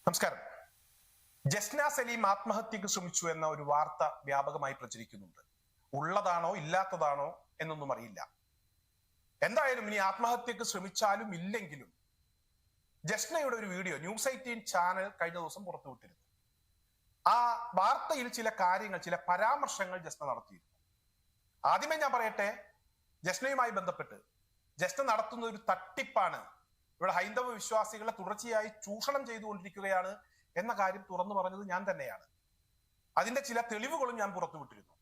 നമസ്കാരം. ജസ്ന സലീം ആത്മഹത്യക്ക് ശ്രമിച്ചു എന്ന ഒരു വാർത്ത വ്യാപകമായി പ്രചരിക്കുന്നുണ്ട്. ഉള്ളതാണോ ഇല്ലാത്തതാണോ എന്നൊന്നും അറിയില്ല. എന്തായാലും ഇനി ആത്മഹത്യക്ക് ശ്രമിച്ചാലും ഇല്ലെങ്കിലും ജസ്നയുടെ ഒരു വീഡിയോ ന്യൂസ് 18 ചാനൽ കഴിഞ്ഞ ദിവസം പുറത്തുവിട്ടിരുന്നു. ആ വാർത്തയിൽ ചില കാര്യങ്ങൾ, ചില പരാമർശങ്ങൾ ജസ്ന നടത്തിയിരുന്നു. ആദ്യമേ ഞാൻ പറയട്ടെ, ജസ്നയുമായി ബന്ധപ്പെട്ട് ജസ്ന നടത്തുന്ന ഒരു തട്ടിപ്പാണ്, ഇവിടെ ഹൈന്ദവ വിശ്വാസികളെ തുടർച്ചയായി ചൂഷണം ചെയ്തുകൊണ്ടിരിക്കുകയാണ് എന്ന കാര്യം തുറന്നു പറഞ്ഞത് ഞാൻ തന്നെയാണ്. അതിന്റെ ചില തെളിവുകളും ഞാൻ പുറത്തുവിട്ടിരുന്നു.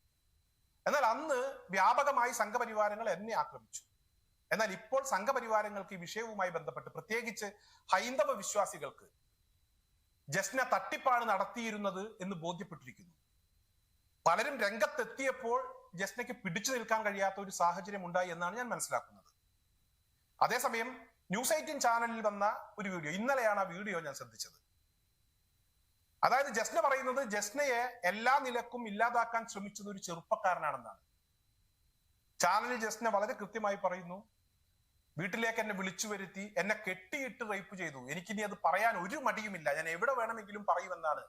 എന്നാൽ അന്ന് വ്യാപകമായി സംഘപരിവാരങ്ങൾ എന്നെ ആക്രമിച്ചു. എന്നാൽ ഇപ്പോൾ സംഘപരിവാരങ്ങൾക്ക് ഈ വിഷയവുമായി ബന്ധപ്പെട്ട്, പ്രത്യേകിച്ച് ഹൈന്ദവ വിശ്വാസികൾക്ക് ജസ്ന തട്ടിപ്പാണ് നടത്തിയിരുന്നത് എന്ന് ബോധ്യപ്പെട്ടിരിക്കുന്നു. പലരും രംഗത്തെത്തിയപ്പോൾ ജസ്നയ്ക്ക് പിടിച്ചു നിൽക്കാൻ കഴിയാത്ത ഒരു സാഹചര്യം ഉണ്ടായി എന്നാണ് ഞാൻ മനസ്സിലാക്കുന്നത്. അതേസമയം ന്യൂസ് 18 ചാനലിൽ വന്ന ഒരു വീഡിയോ, ഇന്നലെയാണ് ആ വീഡിയോ ഞാൻ ശ്രദ്ധിച്ചത്. അതായത് ജസ്ന പറയുന്നത് ജസ്നയെ എല്ലാ നിലക്കും ഇല്ലാതാക്കാൻ ശ്രമിച്ചത് ഒരു ചെറുപ്പക്കാരനാണെന്നാണ്. ചാനലിൽ ജസ്ന വളരെ കൃത്യമായി പറയുന്നു, വീട്ടിലേക്ക് എന്നെ വിളിച്ചു വരുത്തി, എന്നെ കെട്ടിയിട്ട് റേപ്പ് ചെയ്തു, എനിക്കിനി അത് പറയാൻ ഒരു മടിയുമില്ല, ഞാൻ എവിടെ വേണമെങ്കിലും പറയുമെന്നാണ്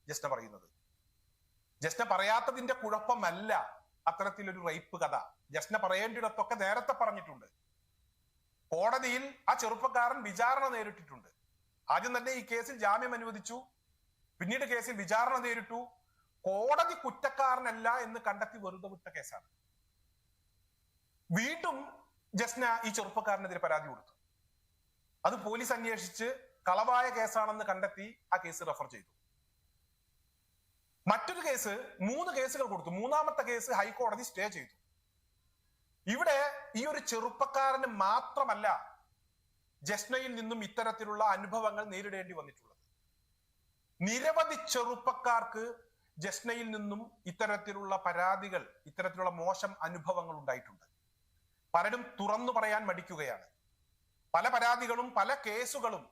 ജസ്ന പറയുന്നത്. ജസ്ന പറയാത്തതിന്റെ കുഴപ്പമല്ല അത്തരത്തിലൊരു റേപ്പ് കഥ. ജസ്ന പറയേണ്ടിടത്തൊക്കെ നേരത്തെ പറഞ്ഞിട്ടുണ്ട്. കോടതിയിൽ ആ ചെറുപ്പക്കാരൻ വിചാരണ നേരിട്ടിട്ടുണ്ട്. ആദ്യം തന്നെ ഈ കേസിൽ ജാമ്യം അനുവദിച്ചു, പിന്നീട് കേസിൽ വിചാരണ നേരിട്ടു. കോടതി കുറ്റക്കാരനല്ല എന്ന് കണ്ടെത്തി വെറുതെ വിട്ട കേസാണ്. വീണ്ടും ജസ്ന ഈ ചെറുപ്പക്കാരനെതിരെ പരാതി കൊടുത്തു. അത് പോലീസ് അന്വേഷിച്ച് കളവായ കേസാണെന്ന് കണ്ടെത്തി ആ കേസ് റെഫർ ചെയ്തു. മറ്റൊരു കേസ്, 3 കേസുകൾ കൊടുത്തു. മൂന്നാമത്തെ കേസ് ഹൈക്കോടതി സ്റ്റേ ചെയ്തു. ഇവിടെ ഈ ഒരു ചെറുപ്പക്കാരന് മാത്രമല്ല ജസ്നയിൽ നിന്നും ഇത്തരത്തിലുള്ള അനുഭവങ്ങൾ നേരിടേണ്ടി വന്നിട്ടുള്ളത്. നിരവധി ചെറുപ്പക്കാർക്ക് ജസ്നയിൽ നിന്നും ഇത്തരത്തിലുള്ള പരാതികൾ, ഇത്തരത്തിലുള്ള മോശം അനുഭവങ്ങൾ ഉണ്ടായിട്ടുണ്ട്. പലരും തുറന്നു പറയാൻ മടിക്കുകയാണ്. പല പരാതികളും പല കേസുകളും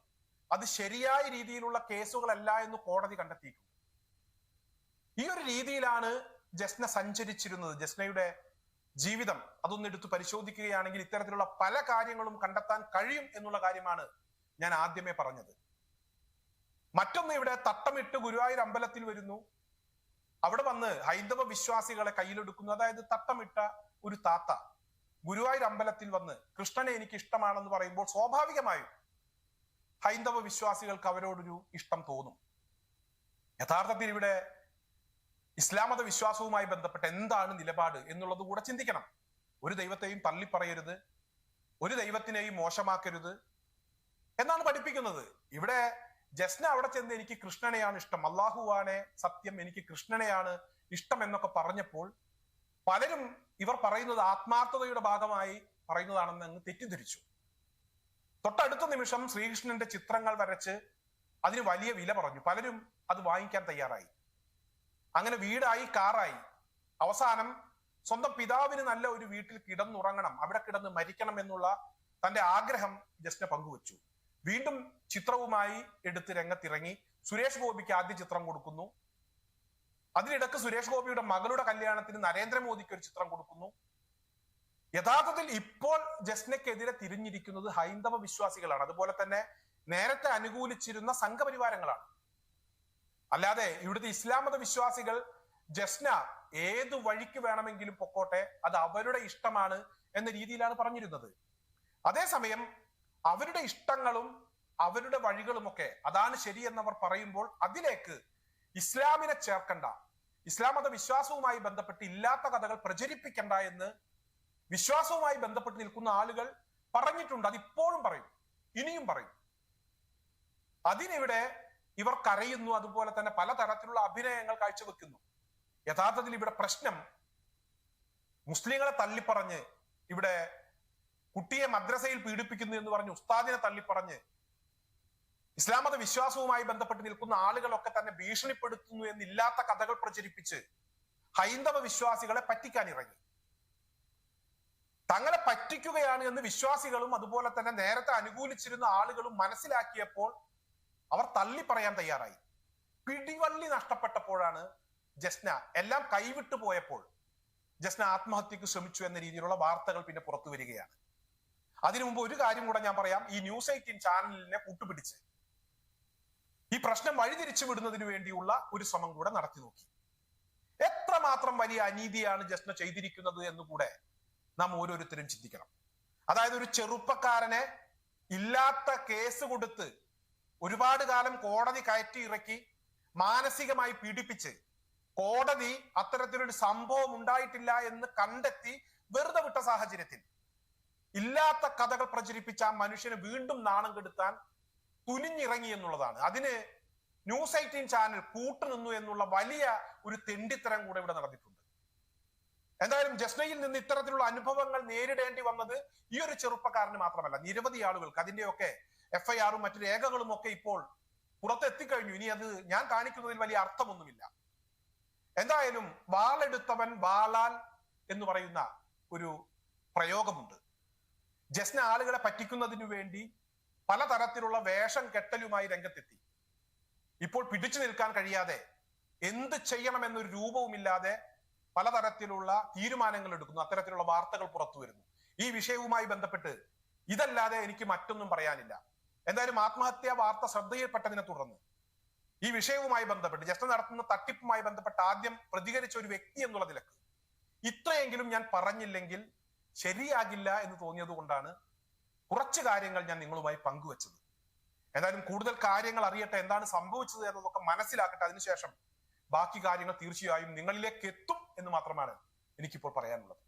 അത് ശരിയായ രീതിയിലുള്ള കേസുകളല്ല എന്ന് കോടതി കണ്ടെത്തിയിട്ടുണ്ട്. ഈ ഒരു രീതിയിലാണ് ജസ്ന സഞ്ചരിച്ചിരുന്നത്. ജസ്നയുടെ ജീവിതം അതൊന്ന് എടുത്ത് പരിശോധിക്കുകയാണെങ്കിൽ ഇത്തരത്തിലുള്ള പല കാര്യങ്ങളും കണ്ടെത്താൻ കഴിയും എന്നുള്ള കാര്യമാണ് ഞാൻ ആദ്യമേ പറഞ്ഞത്. മറ്റൊന്ന്, ഇവിടെ തട്ടമിട്ട് ഗുരുവായൂർ അമ്പലത്തിൽ വരുന്നു, അവിടെ വന്ന് ഹൈന്ദവ വിശ്വാസികളെ കയ്യിലെടുക്കുന്നു. അതായത് തട്ടമിട്ട ഒരു താത്ത ഗുരുവായൂർ അമ്പലത്തിൽ വന്ന് കൃഷ്ണനെ എനിക്ക് ഇഷ്ടമാണെന്ന് പറയുമ്പോൾ സ്വാഭാവികമായും ഹൈന്ദവ വിശ്വാസികൾക്ക് അവരോടൊരു ഇഷ്ടം തോന്നും. യഥാർത്ഥത്തിൽ ഇവിടെ ഇസ്ലാം മത വിശ്വാസവുമായി ബന്ധപ്പെട്ട എന്താണ് നിലപാട് എന്നുള്ളത് കൂടെ ചിന്തിക്കണം. ഒരു ദൈവത്തെയും തള്ളിപ്പറയരുത്, ഒരു ദൈവത്തിനെയും മോശമാക്കരുത് എന്നാണ് പഠിപ്പിക്കുന്നത്. ഇവിടെ ജസ്ന അവിടെ ചെന്ന് എനിക്ക് കൃഷ്ണനെയാണ് ഇഷ്ടം, അള്ളാഹുവാണ് സത്യം, എനിക്ക് കൃഷ്ണനെയാണ് ഇഷ്ടം എന്നൊക്കെ പറഞ്ഞപ്പോൾ പലരും ഇവർ പറയുന്നത് ആത്മാർത്ഥതയുടെ ഭാഗമായി പറയുന്നതാണെന്ന് അങ്ങ് തെറ്റിദ്ധരിച്ചു. തൊട്ടടുത്ത നിമിഷം ശ്രീകൃഷ്ണന്റെ ചിത്രങ്ങൾ വരച്ച് അതിന് വലിയ വില പറഞ്ഞു. പലരും അത് വാങ്ങിക്കാൻ തയ്യാറായി. അങ്ങനെ വീടായി, കാറായി. അവസാനം സ്വന്തം പിതാവിന് നല്ല ഒരു വീട്ടിൽ കിടന്നുറങ്ങണം, അവിടെ കിടന്ന് മരിക്കണം എന്നുള്ള തന്റെ ആഗ്രഹം ജസ്ന പങ്കുവച്ചു. വീണ്ടും ചിത്രവുമായി എടുത്ത് രംഗത്തിറങ്ങി. സുരേഷ് ഗോപിക്ക് ആദ്യ ചിത്രം കൊടുക്കുന്നു. അതിനിടക്ക് സുരേഷ് ഗോപിയുടെ മകളുടെ കല്യാണത്തിന് നരേന്ദ്രമോദിക്ക് ഒരു ചിത്രം കൊടുക്കുന്നു. യഥാർത്ഥത്തിൽ ഇപ്പോൾ ജസ്നയ്ക്കെതിരെ തിരിഞ്ഞിരിക്കുന്നത് ഹൈന്ദവ വിശ്വാസികളാണ്, അതുപോലെ തന്നെ നേരത്തെ അനുകൂലിച്ചിരുന്ന സംഘപരിവാരങ്ങളാണ്. അല്ലാതെ ഇവിടുത്തെ ഇസ്ലാം മത വിശ്വാസികൾ ജസ്ന ഏത് വഴിക്ക് വേണമെങ്കിലും പൊക്കോട്ടെ, അത് അവരുടെ ഇഷ്ടമാണ് എന്ന രീതിയിലാണ് പറഞ്ഞിരുന്നത്. അതേസമയം അവരുടെ ഇഷ്ടങ്ങളും അവരുടെ വഴികളുമൊക്കെ അതാണ് ശരിയെന്നവർ പറയുമ്പോൾ അതിലേക്ക് ഇസ്ലാമിനെ ചേർക്കണ്ട, ഇസ്ലാം മത വിശ്വാസവുമായി ബന്ധപ്പെട്ട് ഇല്ലാത്ത കഥകൾ പ്രചരിപ്പിക്കണ്ട എന്ന് വിശ്വാസവുമായി ബന്ധപ്പെട്ട് നിൽക്കുന്ന ആളുകൾ പറഞ്ഞിട്ടുണ്ട്. അതിപ്പോഴും പറയും, ഇനിയും പറയും. അതിനിവിടെ ഇവർ കരയുന്നു, അതുപോലെ തന്നെ പലതരത്തിലുള്ള അഭിനയങ്ങൾ കാഴ്ചവെക്കുന്നു. യഥാർത്ഥത്തിൽ ഇവിടെ പ്രശ്നം മുസ്ലിങ്ങളെ തള്ളിപ്പറഞ്ഞ്, ഇവിടെ കുട്ടിയെ മദ്രസയിൽ പീഡിപ്പിക്കുന്നു എന്ന് പറഞ്ഞ് ഉസ്താദിനെ തള്ളിപ്പറഞ്ഞ് ഇസ്ലാം മത വിശ്വാസവുമായി ബന്ധപ്പെട്ട് നിൽക്കുന്ന ആളുകളൊക്കെ തന്നെ ഭീഷണിപ്പെടുത്തുന്നു എന്നില്ലാത്ത കഥകൾ പ്രചരിപ്പിച്ച് ഹൈന്ദവ വിശ്വാസികളെ പറ്റിക്കാൻ ഇറങ്ങി. തങ്ങളെ പറ്റിക്കുകയാണ് എന്ന് വിശ്വാസികളും അതുപോലെ തന്നെ നേരത്തെ അനുകൂലിച്ചിരുന്ന ആളുകളും മനസ്സിലാക്കിയപ്പോൾ അവർ തള്ളി പറയാൻ തയ്യാറായി. പിടിവള്ളി നഷ്ടപ്പെട്ടപ്പോഴാണ് ജസ്ന, എല്ലാം കൈവിട്ടു പോയപ്പോൾ ജസ്ന ആത്മഹത്യക്ക് ശ്രമിച്ചു എന്ന രീതിയിലുള്ള വാർത്തകൾ പിന്നെ പുറത്തു വരികയാണ്. അതിനു മുമ്പ് ഒരു കാര്യം കൂടെ ഞാൻ പറയാം. ഈ ന്യൂസ് 18 ചാനലിനെ കൂട്ടുപിടിച്ച് ഈ പ്രശ്നം വഴിതിരിച്ചു വിടുന്നതിന് വേണ്ടിയുള്ള ഒരു ശ്രമം കൂടെ നടത്തി നോക്കി. എത്രമാത്രം വലിയ അനീതിയാണ് ജസ്ന ചെയ്തിരിക്കുന്നത് എന്നുകൂടെ നാം ഓരോരുത്തരും ചിന്തിക്കണം. അതായത് ഒരു ചെറുപ്പക്കാരനെ ഇല്ലാത്ത കേസ് കൊടുത്ത് ഒരുപാട് കാലം കോടതി കയറ്റി ഇറക്കി മാനസികമായി പീഡിപ്പിച്ച് കോടതി അത്തരത്തിലൊരു സംഭവം ഉണ്ടായിട്ടില്ല എന്ന് കണ്ടെത്തി വെറുതെ വിട്ട സാഹചര്യത്തിൽ ഇല്ലാത്ത കഥകൾ പ്രചരിപ്പിച്ച ആ മനുഷ്യന് വീണ്ടും നാണം കെടുത്താൻ തുനിഞ്ഞിറങ്ങി എന്നുള്ളതാണ്. അതിന് ന്യൂസ് 18 ചാനൽ കൂട്ടുനിന്നു എന്നുള്ള വലിയ ഒരു തെണ്ടിത്തരം കൂടെ ഇവിടെ നടന്നിട്ടുണ്ട്. എന്തായാലും ജസ്നയിൽ നിന്ന് ഇത്തരത്തിലുള്ള അനുഭവങ്ങൾ നേരിടേണ്ടി വന്നത് ഈ ഒരു ചെറുപ്പക്കാരന് മാത്രമല്ല, നിരവധി ആളുകൾക്ക്. അതിന്റെയൊക്കെ FIR-ഉം മറ്റു രേഖകളും ഒക്കെ ഇപ്പോൾ പുറത്തെത്തിക്കഴിഞ്ഞു. ഇനി അത് ഞാൻ കാണിക്കുന്നതിൽ വലിയ അർത്ഥമൊന്നുമില്ല. എന്തായാലും വാളെടുത്തവൻ വാളാൽ എന്ന് പറയുന്ന ഒരു പ്രയോഗമുണ്ട്. ജസ്ന ആളുകളെ പറ്റിക്കുന്നതിനു വേണ്ടി പലതരത്തിലുള്ള വേഷം കെട്ടലുമായി രംഗത്തെത്തി. ഇപ്പോൾ പിടിച്ചു നിൽക്കാൻ കഴിയാതെ എന്ത് ചെയ്യണമെന്നൊരു രൂപവുമില്ലാതെ പലതരത്തിലുള്ള തീരുമാനങ്ങൾ എടുക്കുന്നു. അത്തരത്തിലുള്ള വാർത്തകൾ പുറത്തു വരുന്നു. ഈ വിഷയവുമായി ബന്ധപ്പെട്ട് ഇതല്ലാതെ എനിക്ക് മറ്റൊന്നും പറയാനില്ല. എന്തായാലും ആത്മഹത്യാ വാർത്ത ശ്രദ്ധയിൽപ്പെട്ടതിനെ തുടർന്ന് ഈ വിഷയവുമായി ബന്ധപ്പെട്ട് ജസ്ന നടത്തുന്ന തട്ടിപ്പുമായി ബന്ധപ്പെട്ട് ആദ്യം പ്രതികരിച്ച ഒരു വ്യക്തി എന്നുള്ള നിലക്ക് ഇത്രയെങ്കിലും ഞാൻ പറഞ്ഞില്ലെങ്കിൽ ശരിയാകില്ല എന്ന് തോന്നിയത് കൊണ്ടാണ് കുറച്ച് കാര്യങ്ങൾ ഞാൻ നിങ്ങളുമായി പങ്കുവച്ചത്. എന്തായാലും കൂടുതൽ കാര്യങ്ങൾ അറിയട്ടെ, എന്താണ് സംഭവിച്ചത് എന്നതൊക്കെ മനസ്സിലാക്കട്ടെ. അതിനുശേഷം ബാക്കി കാര്യങ്ങൾ തീർച്ചയായും നിങ്ങളിലേക്ക് എത്തും എന്ന് മാത്രമാണ് എനിക്കിപ്പോൾ പറയാനുള്ളത്.